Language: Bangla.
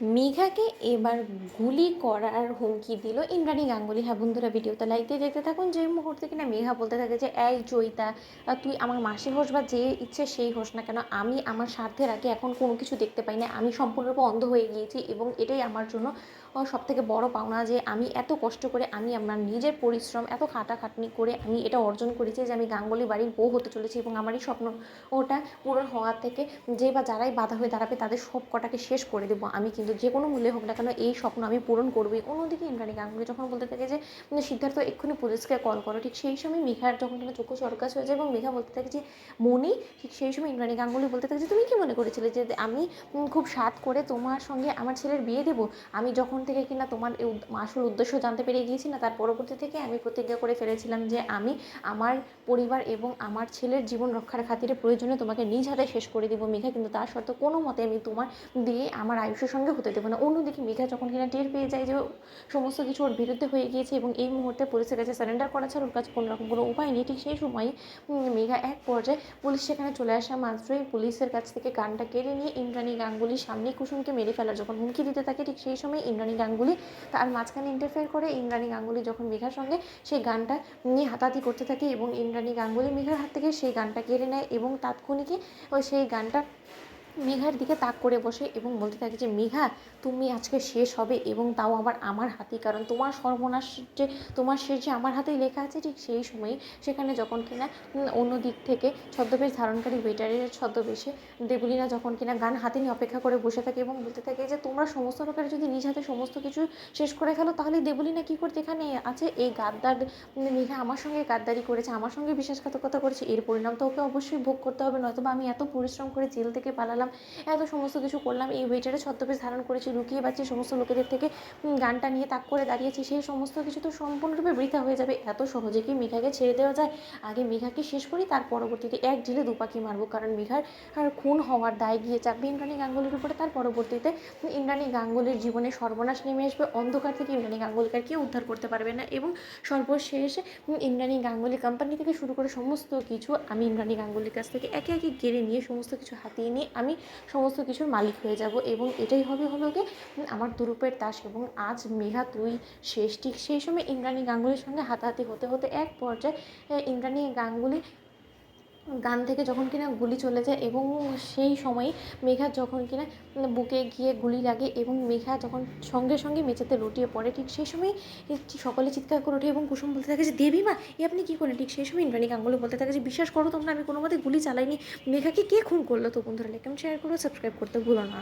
মেঘাকে এবার গুলি করার হুমকি দিল ইন্দ্রাণী গাঙ্গুলি। হ্যাঁ বন্ধুরা, ভিডিওতে লাইক দিয়ে দেখতে থাকুন। যে মুহূর্তে কিনা মেঘা বলতে থাকে যে এই জয়িতা, তুই আমার মাসি হোস বা যে ইচ্ছে সেই হোস না কেন, আমি আমার স্বার্থের আগে এখন কোনো কিছু দেখতে পাই না, আমি সম্পূর্ণরূপে অন্ধ হয়ে গিয়েছি এবং এটাই আমার জন্য সব থেকে বড় পাওনা যে আমি এত কষ্ট করে, আমি আমার নিজের পরিশ্রম এত খাটাখাটনি করে আমি এটা অর্জন করেছি যে আমি গাঙ্গুলি বাড়ির বউ হতে চলেছি এবং আমার এই স্বপ্ন ওটা পূরণ হওয়ার থেকে যে বা যারাই বাধা হয়ে দাঁড়াবে তাদের সব কটাকে শেষ করে দেবো আমি, কিন্তু যে কোনো মূল্যে হোক না কেন এই স্বপ্ন আমি পূরণ করবোই। অন্যদিকে ইন্দ্রাণী গাঙ্গুলি যখন বলতে থাকে যে সিদ্ধার্থ এক্ষুনি পুলিশকে কল করো, ঠিক সেই সময় মেঘার যখন কিনা চক্ষু সরকাশ হয়ে যায় এবং মেঘা বলতে থাকে যে মনি, ঠিক সেই সময় ইন্দ্রাণী গাঙ্গুলি বলতে থাকে যে তুমি কি মনে করেছিলে যে আমি খুব স্বাদ করে তোমার সঙ্গে আমার ছেলের বিয়ে দেবো? আমি যখন থেকে কিনা তোমার আসল উদ্দেশ্য জানতে পেরে গিয়েছি না, তার পরবর্তী থেকে আমি প্রতিজ্ঞা করে ফেলেছিলাম যে আমি আমার পরিবার এবং আমার ছেলের জীবন রক্ষার খাতিরে প্রয়োজনে তোমাকে নিজ হাতে শেষ করে দিব মেঘা, কিন্তু তার সত্ত্বেও কোনো মতে আমি তোমার দিয়ে আমার আয়ুষের সঙ্গে হতে দেবো না। অন্যদিকে মেঘা যখন কিনা টের পেয়ে যায় যে সমস্ত কিছু ওর বিরুদ্ধে হয়ে গিয়েছে এবং এই মুহূর্তে পুলিশের কাছে সারেন্ডার করা ছাড়া ওর কাছে কোনো রকম কোনো উপায় নেই, ঠিক সেই সময়ই মেঘা এক পর্যায়ে পুলিশ সেখানে চলে আসা মাত্রই পুলিশের কাছ থেকে গানটা কেড়ে নিয়ে ইন্দ্রাণী গাঙ্গুলির সামনে কুসুমকে মেরে ফেলার যখন হুমকি দিতে থাকে, ঠিক সেই সময় ইন্দ্রাণী গাঙ্গুলি তার মাঝখানে ইন্টারফেয়ার করে। ইন্দ্রাণী গাঙ্গুলি যখন মেঘার সঙ্গে সেই গানটা নিয়ে হাতাহাতি করতে থাকে এবং ইন্দ্রাণী গাঙ্গুলি মেঘার হাত থেকে সেই গানটা কেড়ে নেয় এবং তাৎক্ষণিকই সেই গানটা মেঘার দিকে তাক করে বসে এবং বলতে থাকে যে মেঘা, তুমি আজকে শেষ হবে এবং তাও আবার আমার হাতেই, কারণ তোমার সর্বনাশ যে তোমার শেষ যে আমার হাতেই লেখা আছে। ঠিক সেই সময়ই সেখানে যখন কিনা অন্য দিক থেকে ছদ্মবেশ ধারণকারী ওয়েটারের ছদ্মবেশে দেবলীনা যখন কিনা গান হাতে নিয়ে অপেক্ষা করে বসে থাকে এবং বলতে থাকে যে তোমরা সমস্ত লোকেরা যদি নিজ হাতে সমস্ত কিছু শেষ করে ফেলো তাহলে দেবলীনা কী করতে এখানে আছে? এই গাদ্দার মেঘা আমার সঙ্গে গাদ্দারি করেছে, আমার সঙ্গে বিশ্বাসঘাতকতা করেছে, এর পরিণাম তো ওকে অবশ্যই ভোগ করতে হবে, নয়তো বা আমি এত পরিশ্রম করে জেল থেকে পালালাম, এত সমস্ত কিছু করলাম, এই ওয়েটারের ছদ্মবেশ ধারণ করেছি, লুকিয়ে বাঁচিয়ে সমস্ত লোকেদের থেকে গানটা নিয়ে তাক করে দাঁড়িয়েছি, সেই সমস্ত কিছু তো সম্পূর্ণরূপে বৃথা হয়ে যাবে। এত সহজে কি মেঘাকে ছেড়ে দেওয়া যায়? আগে মেঘাকে শেষ করি, তার পরবর্তীতে এক ঢিলে দুপাখি মারবো, কারণ মেঘার খুন হওয়ার দায় গিয়ে চাপবে ইন্দ্রাণী গাঙ্গুলির উপরে, তার পরবর্তীতে ইন্দ্রাণী গাঙ্গুলির জীবনে সর্বনাশ নেমে আসবে, অন্ধকার থেকে ইন্দ্রাণী গাঙ্গুলিকে আর কেউ উদ্ধার করতে পারবে না এবং সর্বশেষে ইন্দ্রাণী গাঙ্গুলি কোম্পানি থেকে শুরু করে সমস্ত কিছু আমি ইন্দ্রাণী গাঙ্গুলির কাছ থেকে একে একে কেড়ে নিয়ে সমস্ত কিছু হাতিয়ে নিয়ে আমি সমস্ত কিছুর মালিক হয়ে যাব এবং এটাই হলো গিয়ে আমার দুরূপের তাস। এবং আজ মেঘা তুই শেষ। ঠিক সেই সময় ইন্দ্রাণী গাঙ্গুলির সঙ্গে হাতাহাতি হতে হতে এক পর্যায়ে ইন্দ্রাণী গাঙ্গুলি গান থেকে যখন কিনা গুলি চলে যায় এবং সেই সময় মেঘা যখন কিনা বুকে গিয়ে গুলি লাগে এবং মেঘা যখন সঙ্গে সঙ্গে মেঝেতে লুটিয়ে পড়ে, ঠিক সেই সময় সকলে চিৎকার করে ওঠে এবং কুসুম বলতে থাকে যে দেবী মা, এ আপনি কী করেন? ঠিক সেই সময় ইন্দ্রাণী গাঙ্গুলি বলতে থাকে যে বিশ্বাস করো তোমরা, আমি কোনো মতে গুলি চালাইনি, মেঘাকে কে খুন করলো? তো বন্ধুরা লাইক কমেন্ট শেয়ার করো, সাবস্ক্রাইব করতে ভুলো না।